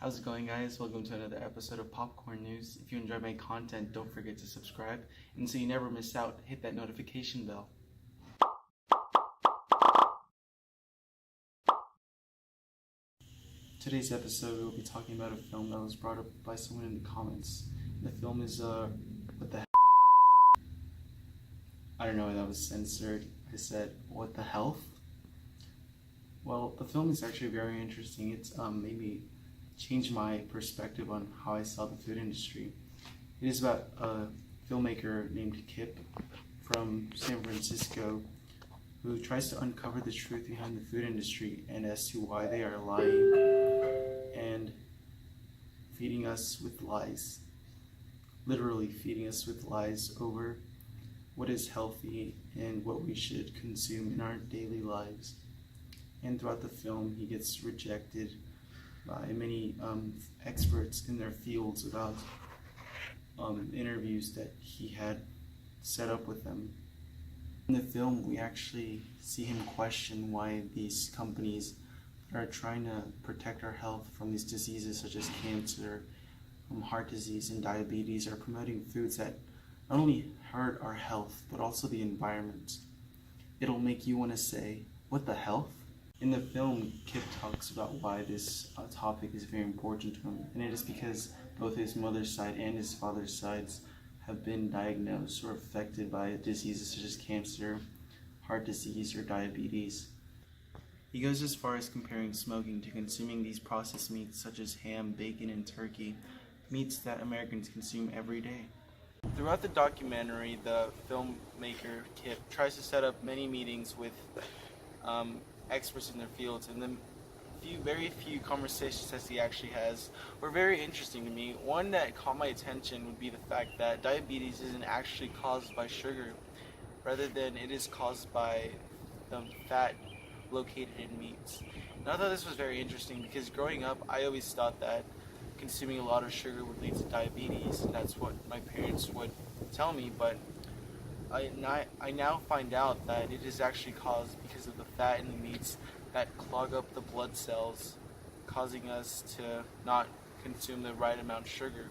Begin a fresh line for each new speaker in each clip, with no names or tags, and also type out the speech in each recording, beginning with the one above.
How's it going, guys? Welcome to another episode of Popcorn News. If you enjoy my content, don't forget to subscribe, and so you never miss out, hit that notification bell. Today's episode, we'll be talking about a film that was brought up by someone in the comments. The film is, what the I don't know why that was censored. I said, what the health? Well, the film is actually very interesting. It's made me change my perspective on how I saw the food industry. It is about a filmmaker named Kip from San Francisco who tries to uncover the truth behind the food industry and as to why they are lying and feeding us with lies. Literally feeding us with lies over what is healthy and what we should consume in our daily lives. And throughout the film, he gets rejected by many experts in their fields about interviews that he had set up with them. In the film, we actually see him question why these companies are trying to protect our health from these diseases such as cancer, heart disease, and diabetes are promoting foods that not only hurt our health, but also the environment. It'll make you want to say, what the health? In the film, Kip talks about why this topic is very important to him, and it is because both his mother's side and his father's sides have been diagnosed or affected by diseases such as cancer, heart disease, or diabetes. He goes as far as comparing smoking to consuming these processed meats such as ham, bacon, and turkey, meats that Americans consume every day. Throughout the documentary, the filmmaker Kip tries to set up many meetings with experts in their fields, and the very few conversations that he actually has were very interesting to me. One that caught my attention would be the fact that diabetes isn't actually caused by sugar, rather than it is caused by the fat located in meats. And I thought this was very interesting because growing up, I always thought that consuming a lot of sugar would lead to diabetes. That's what my parents would tell me, but I now find out that it is actually caused because of the fat in the meats that clog up the blood cells, causing us to not consume the right amount of sugar.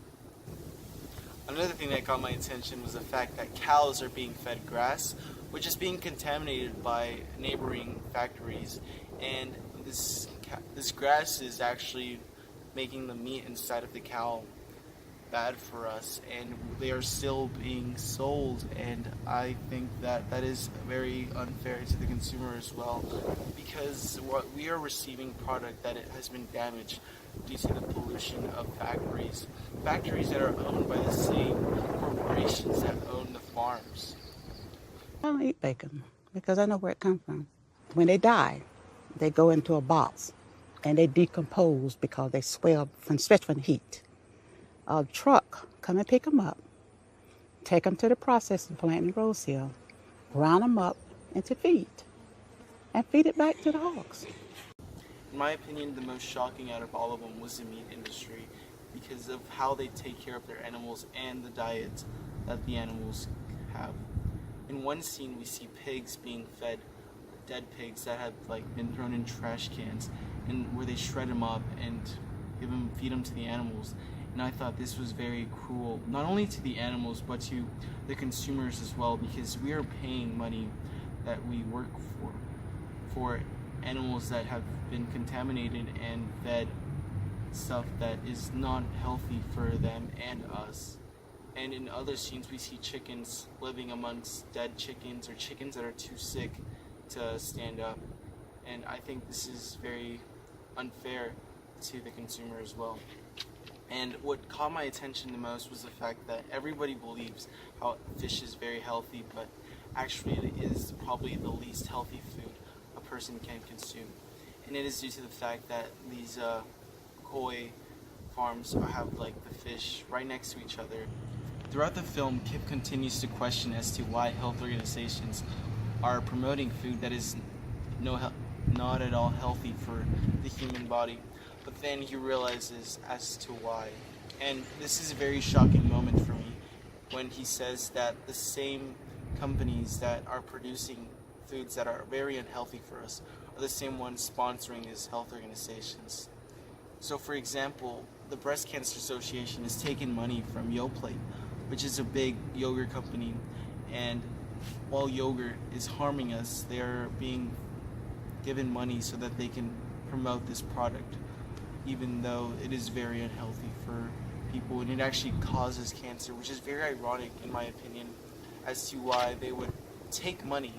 Another thing that caught my attention was the fact that cows are being fed grass, which is being contaminated by neighboring factories, and this grass is actually making the meat inside of the cow bad for us, and they are still being sold, and I think that that is very unfair to the consumer as well, because what we are receiving product that it has been damaged due to the pollution of factories that are owned by the same corporations that own the farms.
I don't eat bacon because I know where it comes from. When they die, they go into a box and they decompose because they swell especially from the heat. A truck come and pick them up, take them to the processing plant in Rose Hill, ground them up into feed, and feed it back to the hogs.
In my opinion, the most shocking out of all of them was the meat industry because of how they take care of their animals and the diet that the animals have. In one scene, we see pigs being fed, dead pigs that have been thrown in trash cans, and where they shred them up and feed them to the animals. And I thought this was very cruel, not only to the animals, but to the consumers as well, because we are paying money that we work for animals that have been contaminated and fed stuff that is not healthy for them and us. And in other scenes, we see chickens living amongst dead chickens or chickens that are too sick to stand up. And I think this is very unfair to the consumer as well. And what caught my attention the most was the fact that everybody believes how fish is very healthy, but actually it is probably the least healthy food a person can consume. And it is due to the fact that these koi farms have the fish right next to each other. Throughout the film, Kip continues to question as to why health organizations are promoting food that is not at all healthy for the human body. But then he realizes as to why. And this is a very shocking moment for me when he says that the same companies that are producing foods that are very unhealthy for us are the same ones sponsoring these health organizations. So for example, the Breast Cancer Association has taken money from Yoplait, which is a big yogurt company, and while yogurt is harming us, they are being given money so that they can promote this product, even though it is very unhealthy for people and it actually causes cancer, which is very ironic in my opinion as to why they would take money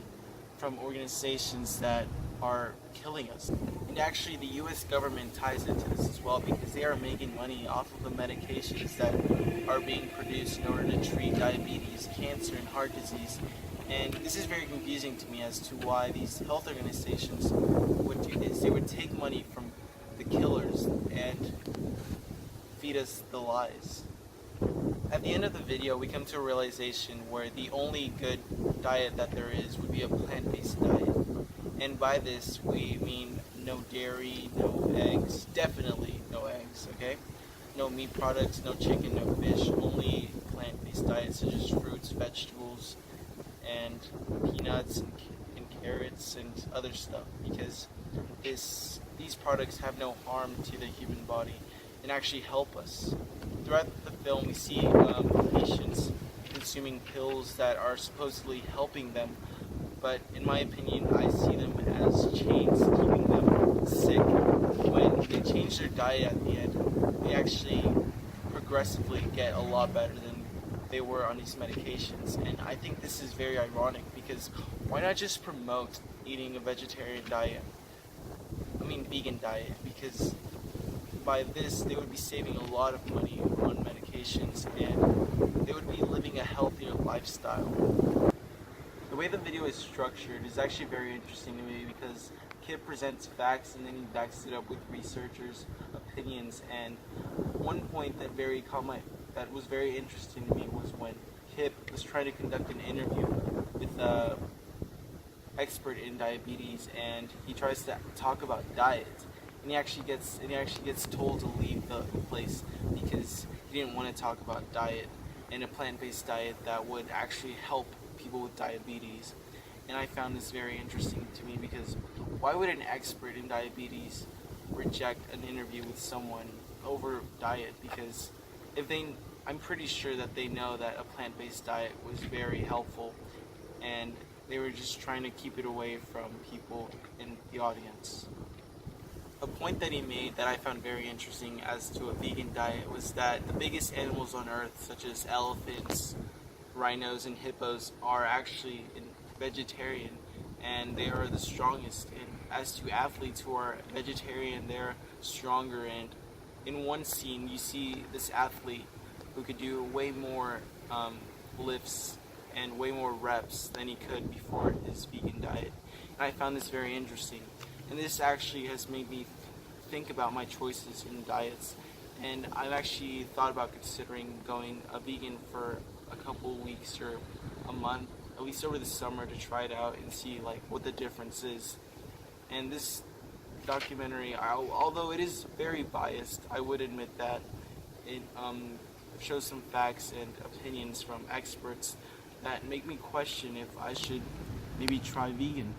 from organizations that are killing us. And actually the US government ties into this as well because they are making money off of the medications that are being produced in order to treat diabetes, cancer, and heart disease. And this is very confusing to me as to why these health organizations would do this. They would take money from the killers and feed us the lies. At the end of the video, we come to a realization where the only good diet that there is would be a plant-based diet. And by this, we mean no dairy, no eggs, definitely no eggs, okay? No meat products, no chicken, no fish, only plant-based diets such as fruits, vegetables, and peanuts and carrots and other stuff, because these products have no harm to the human body and actually help us. Throughout the film, we see patients consuming pills that are supposedly helping them, but in my opinion, I see them as chains keeping them sick. When they change their diet at the end, they actually progressively get a lot better than they were on these medications. And I think this is very ironic because why not just promote eating a vegetarian diet? I mean vegan diet, because by this they would be saving a lot of money on medications and they would be living a healthier lifestyle. The way the video is structured is actually very interesting to me because Kip presents facts and then he backs it up with researchers' opinions. And one point that was very interesting to me was when Kip was trying to conduct an interview with an expert in diabetes, and he tries to talk about diet, and he actually gets told to leave the place because he didn't want to talk about diet and a plant-based diet that would actually help people with diabetes. And I found this very interesting to me because why would an expert in diabetes reject an interview with someone over diet? Because I'm pretty sure that they know that a plant-based diet was very helpful and they were just trying to keep it away from people in the audience. A point that he made that I found very interesting as to a vegan diet was that the biggest animals on earth, such as elephants, rhinos, and hippos, are actually vegetarian, and they are the strongest. And as to athletes who are vegetarian, they're stronger. And in one scene, you see this athlete who could do way more lifts and way more reps than he could before his vegan diet. And I found this very interesting. And this actually has made me think about my choices in diets. And I've actually thought about considering going a vegan for a couple weeks or a month, at least over the summer, to try it out and see like what the difference is. And this documentary, although it is very biased, I would admit that it shows some facts and opinions from experts that make me question if I should maybe try vegan.